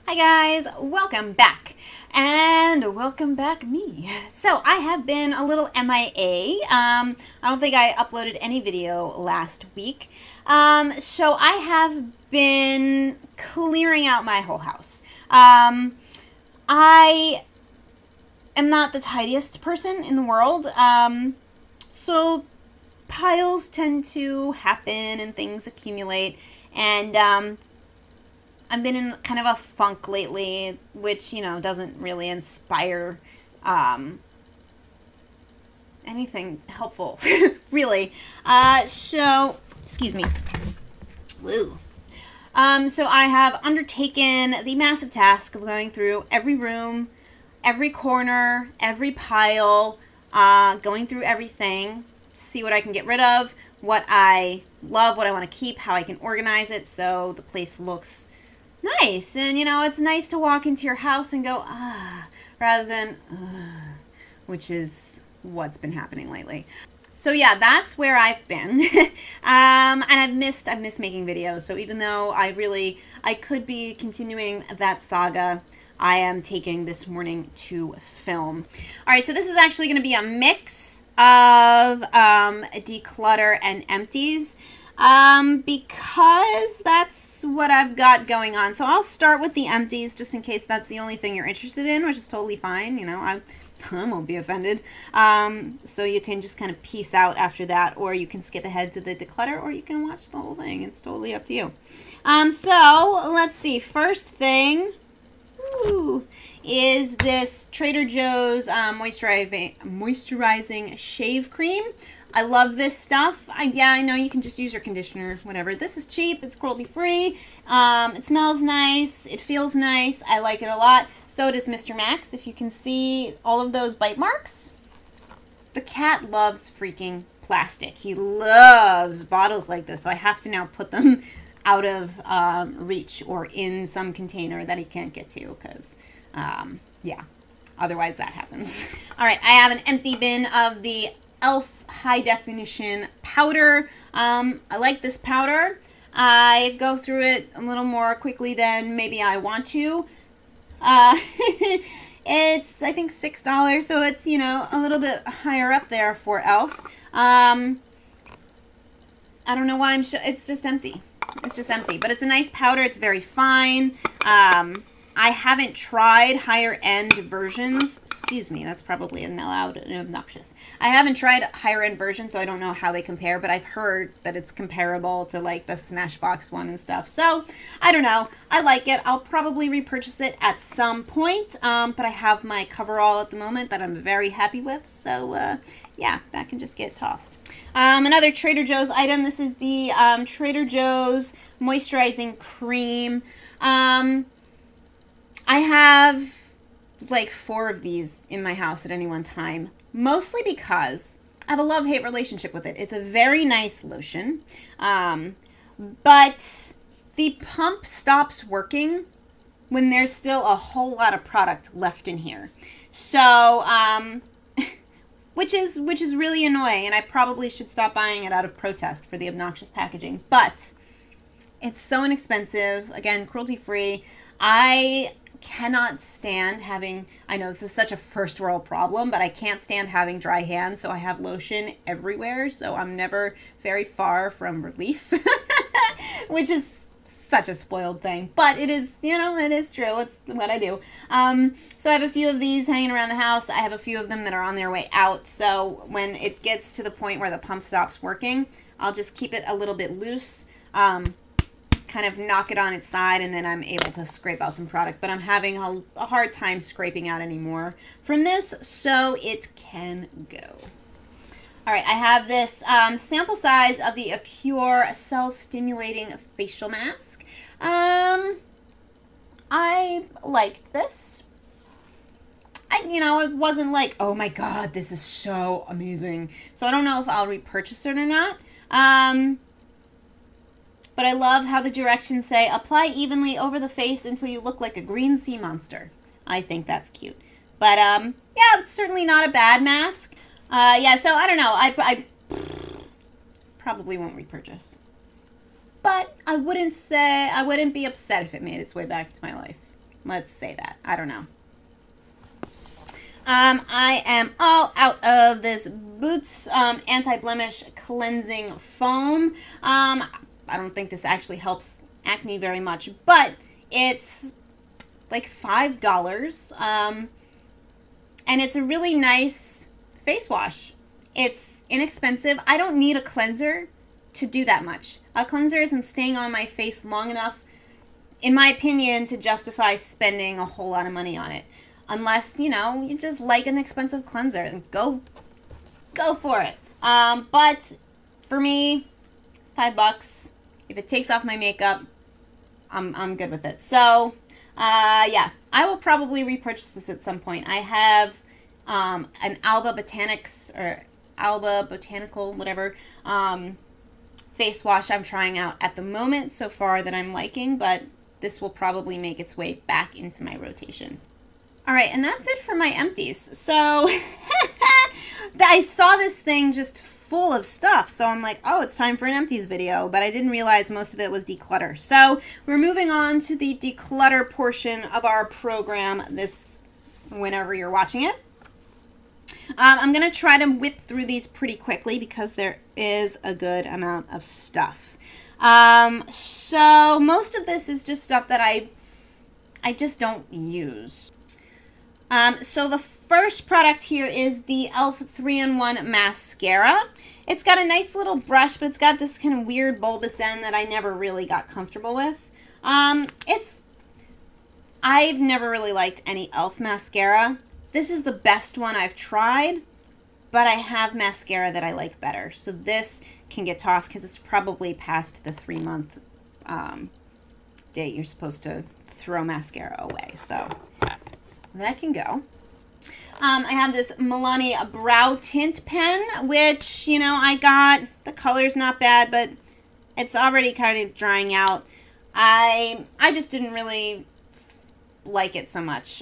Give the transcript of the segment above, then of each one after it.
Hi guys, welcome back. And welcome back me. So I have been a little MIA. I don't think I uploaded any video last week. So I have been clearing out my whole house. I am not the tidiest person in the world. So piles tend to happen and things accumulate, and I've been in kind of a funk lately, which, you know, doesn't really inspire anything helpful, really. So, excuse me. Woo. So I have undertaken the massive task of going through every room, every corner, every pile, going through everything, see what I can get rid of, what I love, what I want to keep, how I can organize it so the place looks nice. And, you know, it's nice to walk into your house and go, ah, rather than, which is what's been happening lately. So yeah, that's where I've been. And I've missed making videos. So even though I could be continuing that saga, I am taking this morning to film. All right, so this is actually going to be a mix of De-clutter and Empties. Because that's what I've got going on. So I'll start with the Empties just in case that's the only thing you're interested in, which is totally fine. You know, I won't be offended. So you can just kind of peace out after that, or you can skip ahead to the De-clutter, or you can watch the whole thing. It's totally up to you. So let's see. First thing is this Trader Joe's moisturizing shave cream. I love this stuff. Yeah, I know you can just use your conditioner, whatever. This is cheap. It's cruelty-free. It smells nice. It feels nice. I like it a lot. So does Mr. Max. If you can see all of those bite marks. The cat loves freaking plastic. He loves bottles like this. So I have to now put them out of reach or in some container that he can't get to because, yeah, otherwise that happens. All right, I have an empty bin of the e.l.f. high definition powder. I like this powder. I go through it a little more quickly than maybe I want to. It's, I think, $6, so it's, you know, a little bit higher up there for e.l.f. I don't know why it's just empty. It's just empty, but it's a nice powder. It's very fine. I haven't tried higher end versions. Excuse me, that's probably loud and obnoxious. I haven't tried higher end versions, so I don't know how they compare, but I've heard that it's comparable to like the Smashbox one and stuff. So I don't know. I like it. I'll probably repurchase it at some point, but I have my coverall at the moment that I'm very happy with. So yeah, that can just get tossed. Another Trader Joe's item. This is the Trader Joe's moisturizing cream. I have like 4 of these in my house at any one time, mostly because I have a love-hate relationship with it. It's a very nice lotion, but the pump stops working when there's still a whole lot of product left in here. So, which is really annoying, and I probably should stop buying it out of protest for the obnoxious packaging, but it's so inexpensive. Again, cruelty-free. I cannot stand having, I know this is such a first world problem, but I can't stand having dry hands, so I have lotion everywhere, so I'm never very far from relief, which is such a spoiled thing, but it is, you know, it is true. It's what I do. So I have a few of these hanging around the house. I have a few of them that are on their way out, so when it gets to the point where the pump stops working, I'll just keep it a little bit loose, kind of knock it on its side, and then I'm able to scrape out some product. But I'm having a hard time scraping out any more from this, so it can go. All right, I have this sample size of the Pure Cell Stimulating Facial Mask. I liked this. You know, it wasn't like, oh my God, this is so amazing. So I don't know if I'll repurchase it or not. But I love how the directions say, apply evenly over the face until you look like a green sea monster. I think that's cute. But, yeah, it's certainly not a bad mask. Yeah, so I don't know. I probably won't repurchase. But I wouldn't be upset if it made its way back to my life. Let's say that. I don't know. I am all out of this Boots anti-blemish cleansing foam. I don't think this actually helps acne very much, but it's like $5. And it's a really nice face wash. It's inexpensive. I don't need a cleanser to do that much. A cleanser isn't staying on my face long enough, in my opinion, to justify spending a whole lot of money on it. Unless, you know, you just like an expensive cleanser, then go for it. But for me, $5. If it takes off my makeup, I'm good with it. So, yeah, I will probably repurchase this at some point. I have an Alba Botanics or Alba Botanical, whatever, face wash I'm trying out at the moment so far that I'm liking, but this will probably make its way back into my rotation. All right, and that's it for my empties. So I saw this thing just full of stuff, so I'm like, oh, it's time for an empties video, but I didn't realize most of it was declutter. So we're moving on to the declutter portion of our program whenever you're watching it. I'm going to try to whip through these pretty quickly because there is a good amount of stuff. So most of this is just stuff that I just don't use. So the first product here is the e.l.f. 3-in-1 mascara. It's got a nice little brush, but it's got this kind of weird bulbous end that I never really got comfortable with. I've never really liked any e.l.f. mascara. This is the best one I've tried, but I have mascara that I like better. So this can get tossed because it's probably past the 3-month date you're supposed to throw mascara away. So that can go. I have this Milani brow tint pen, which, you know, I got. The color's not bad, but it's already kind of drying out. I just didn't really like it so much.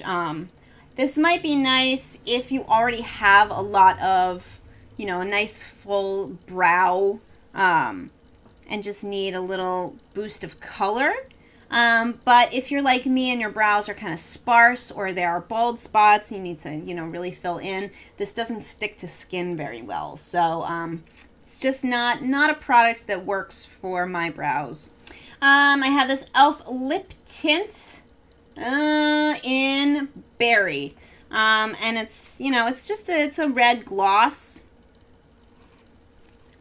This might be nice if you already have a lot of, you know, a nice full brow, and just need a little boost of color. But if you're like me and your brows are kind of sparse or there are bald spots, you need to, you know, really fill in. This doesn't stick to skin very well. So, it's just not a product that works for my brows. I have this e.l.f. lip tint, in berry. And it's, you know, it's a red gloss.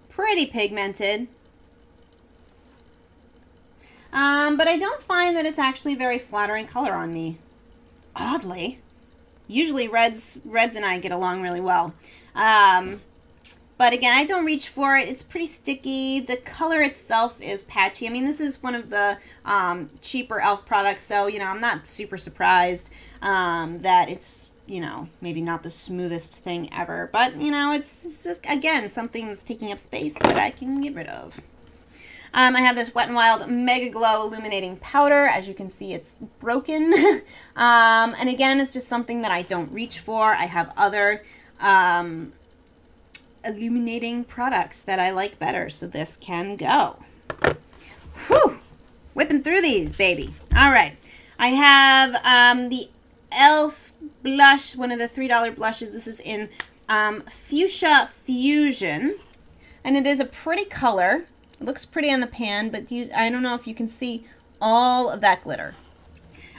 Pretty pigmented. But I don't find that it's actually very flattering color on me. Oddly. Usually reds and I get along really well. But again, I don't reach for it. It's pretty sticky. The color itself is patchy. I mean, this is one of the cheaper e.l.f. products, so, you know, I'm not super surprised that it's, you know, maybe not the smoothest thing ever. But, you know, it's just, again, something that's taking up space that I can get rid of. I have this Wet n Wild Mega Glow Illuminating Powder. As you can see, it's broken. And again, it's just something that I don't reach for. I have other illuminating products that I like better, so this can go. Whew! Whipping through these, baby. All right. I have the e.l.f. blush, one of the $3 blushes. This is in Fuchsia Fusion, and it is a pretty color. It looks pretty on the pan, but I don't know if you can see all of that glitter.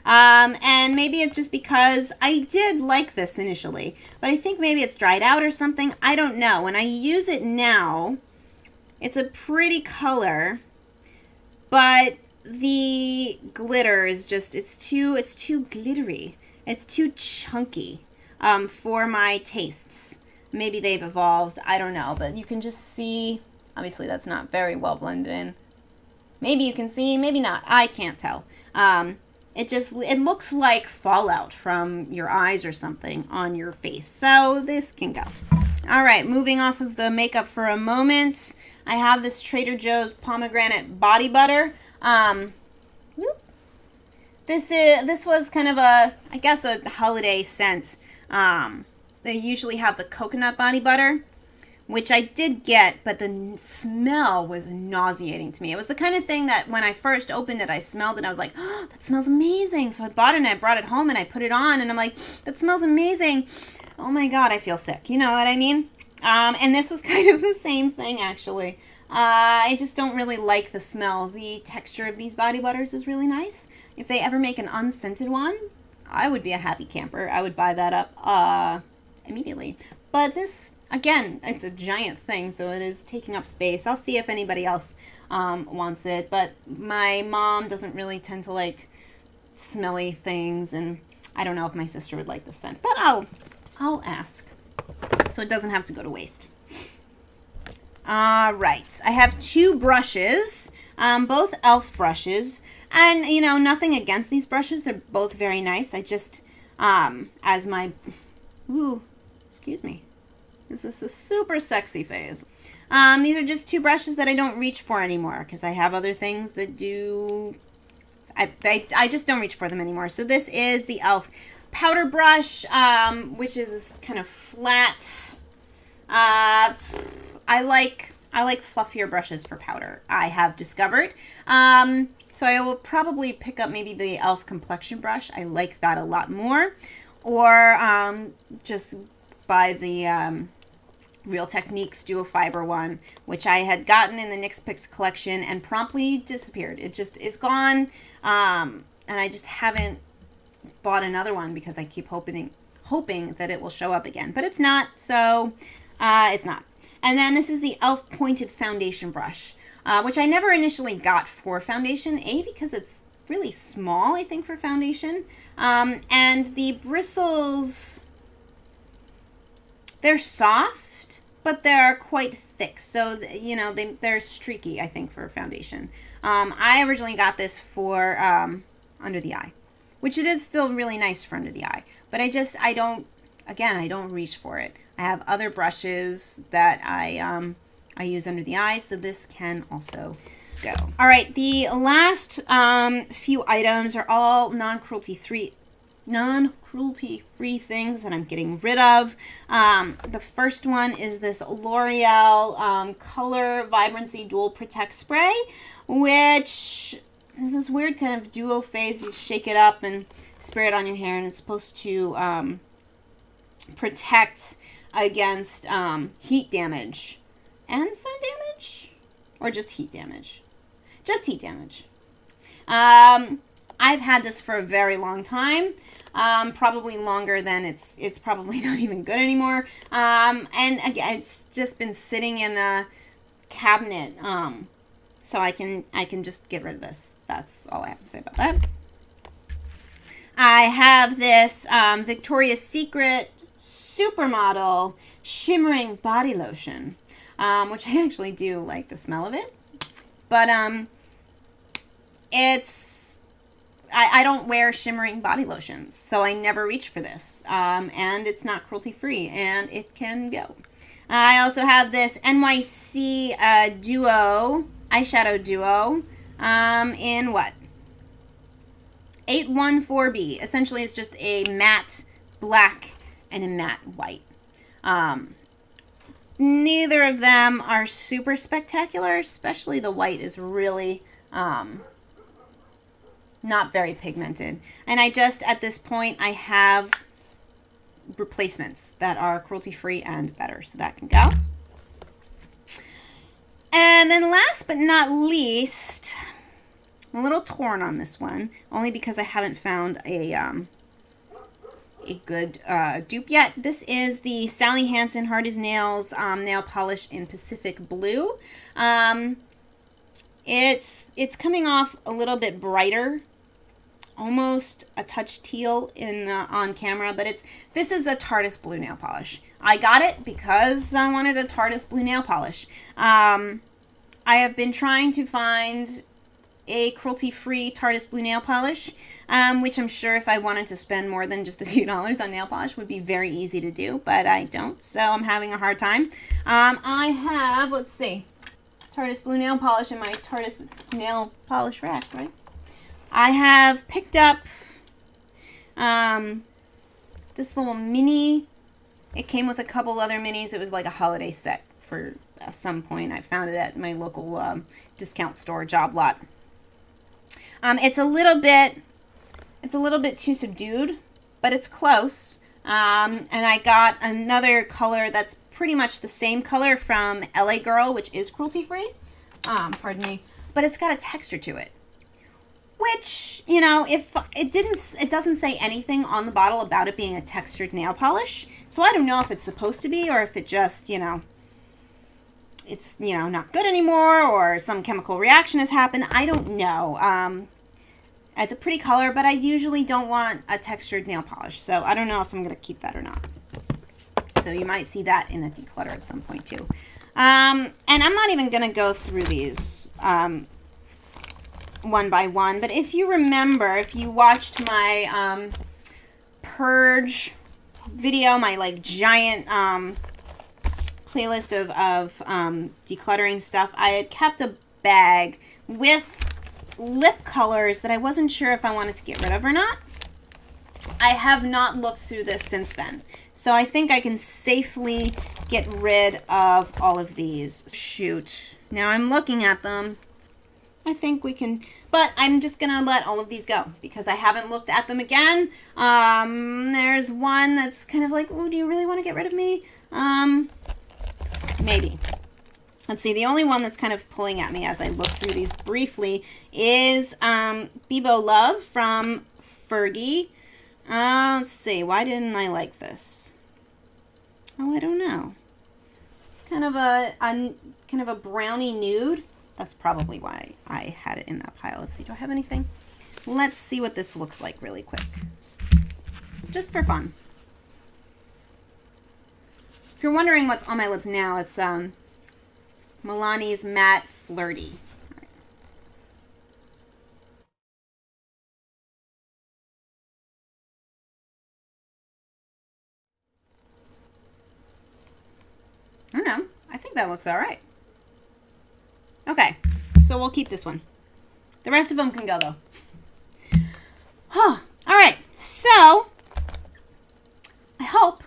And maybe it's just because I did like this initially, but I think maybe it's dried out or something. I don't know. When I use it now, it's a pretty color, but the glitter is just, it's too glittery. It's too chunky for my tastes. Maybe they've evolved. I don't know, but you can just see, obviously that's not very well blended in. Maybe you can see, maybe not. I can't tell. It looks like fallout from your eyes or something on your face. So this can go. All right, moving off of the makeup for a moment. I have this Trader Joe's Pomegranate Body Butter. This was kind of I guess a holiday scent. They usually have the coconut body butter, which I did get, but the smell was nauseating to me. It was the kind of thing that when I first opened it, I smelled it. I was like, oh, that smells amazing. So I bought it and I brought it home and I put it on and I'm like, that smells amazing. Oh my God, I feel sick. You know what I mean? And this was kind of the same thing, actually. I just don't really like the smell. The texture of these body butters is really nice. If they ever make an unscented one, I would be a happy camper. I would buy that up immediately. But this, again, it's a giant thing, so it is taking up space. I'll see if anybody else wants it. But my mom doesn't really tend to like smelly things, and I don't know if my sister would like the scent. But I'll ask, so it doesn't have to go to waste. Right, I have 2 brushes, both e.l.f. brushes, and, you know, nothing against these brushes. They're both very nice. I just, as my, ooh, excuse me, this is a super sexy phase. These are just 2 brushes that I don't reach for anymore, because I have other things that do, I just don't reach for them anymore. So this is the e.l.f. powder brush, which is this kind of flat, I like fluffier brushes for powder, I have discovered. So I will probably pick up maybe the e.l.f. complexion brush. I like that a lot more. Or just buy the Real Techniques Duo Fiber one, which I had gotten in the NYX Picks collection and promptly disappeared. It just is gone. And I just haven't bought another one because I keep hoping that it will show up again. But it's not, so it's not. And then this is the e.l.f. Pointed Foundation Brush, which I never initially got for foundation, because it's really small, I think, for foundation. And the bristles, they're soft, but they're quite thick. So, you know, they're streaky, I think, for foundation. I originally got this for under the eye, which it is still really nice for under the eye. But I don't reach for it. I have other brushes that I use under the eye, so this can also go. All right, the last few items are all non-cruelty-free things that I'm getting rid of. The first one is this L'Oreal Color Vibrancy Dual Protect Spray, which is this weird kind of duo phase. You shake it up and spray it on your hair, and it's supposed to protect against heat damage and sun damage, or just heat damage. Just heat damage. I've had this for a very long time, probably longer than it's probably not even good anymore. And again, it's just been sitting in a cabinet, so I can just get rid of this. That's all I have to say about that. I have this Victoria's Secret Supermodel Shimmering Body Lotion, which I actually do like the smell of it, but I don't wear shimmering body lotions, so I never reach for this, and it's not cruelty free, and it can go. I also have this NYC Duo eyeshadow duo in what? 814B. Essentially, it's just a matte black and a matte white. Neither of them are super spectacular, especially the white is really not very pigmented. And at this point, I have replacements that are cruelty-free and better, so that can go. And then last but not least, I'm a little torn on this one, only because I haven't found a good dupe yet. This is the Sally Hansen Hard as Nails nail polish in Pacific Blue. It's coming off a little bit brighter, almost a touch teal on camera, but this is a Tardis Blue nail polish. I got it because I wanted a Tardis Blue nail polish. I have been trying to find a cruelty-free Tardis Blue nail polish, which I'm sure if I wanted to spend more than just a few dollars on nail polish would be very easy to do, but I don't, so I'm having a hard time. I have, let's see, Tardis Blue nail polish in my Tardis nail polish rack, right? I have picked up this little mini. It came with a couple other minis. It was like a holiday set for some point. I found it at my local discount store, Job Lot. It's a little bit too subdued, but it's close. And I got another color that's pretty much the same color from LA Girl, which is cruelty-free. Pardon me, but it's got a texture to it, which, you know, if it doesn't say anything on the bottle about it being a textured nail polish. So I don't know if it's supposed to be, or if it just, you know, it's, you know, not good anymore, or some chemical reaction has happened. I don't know. It's a pretty color, but I usually don't want a textured nail polish, so I don't know if I'm going to keep that or not. So you might see that in a declutter at some point too. And I'm not even going to go through these one by one, but if you remember, if you watched my purge video, my like giant playlist of decluttering stuff, I had kept a bag with lip colors that I wasn't sure if I wanted to get rid of or not. I have not looked through this since then, so I think I can safely get rid of all of these. Shoot, now I'm looking at them. I think we can, but I'm just gonna let all of these go because I haven't looked at them again. There's one that's kind of like, oh, do you really want to get rid of me? Maybe. Let's see, the only one that's kind of pulling at me as I look through these briefly is Bebo Love from Fergie. Let's see, why didn't I like this? Oh, I don't know. It's kind of a brownie nude. That's probably why I had it in that pile. Let's see, do I have anything? Let's see what this looks like really quick. Just for fun. If you're wondering what's on my lips now, it's Milani's Matte Flirty. Right. I don't know. I think that looks all right. Okay, so we'll keep this one. The rest of them can go, though. Huh. All right, so I hope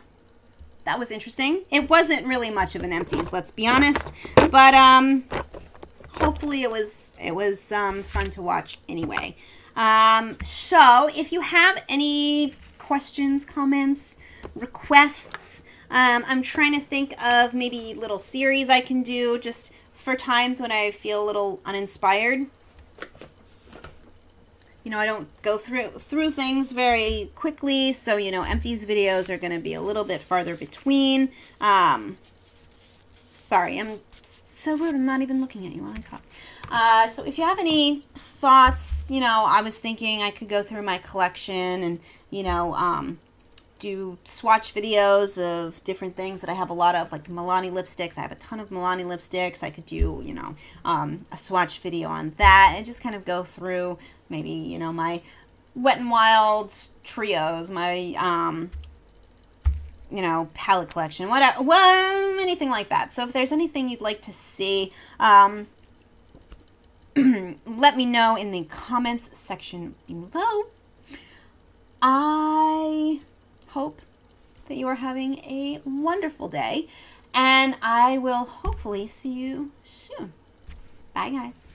that was interesting. It wasn't really much of an empties, let's be honest, but hopefully it was fun to watch anyway. So if you have any questions, comments, requests, I'm trying to think of maybe little series I can do just for times when I feel a little uninspired. You know, I don't go through things very quickly, so, you know, empties videos are going to be a little bit farther between. Sorry, I'm so rude. I'm not even looking at you while I talk. So if you have any thoughts, you know, I was thinking I could go through my collection and, you know, do swatch videos of different things that I have a lot of, like Milani lipsticks. I have a ton of Milani lipsticks. I could do, you know, a swatch video on that and just kind of go through maybe, you know, my Wet n Wild trios, my, you know, palette collection, whatever, anything like that. So if there's anything you'd like to see, let me know in the comments section below. I hope that you are having a wonderful day, and I will hopefully see you soon. Bye, guys.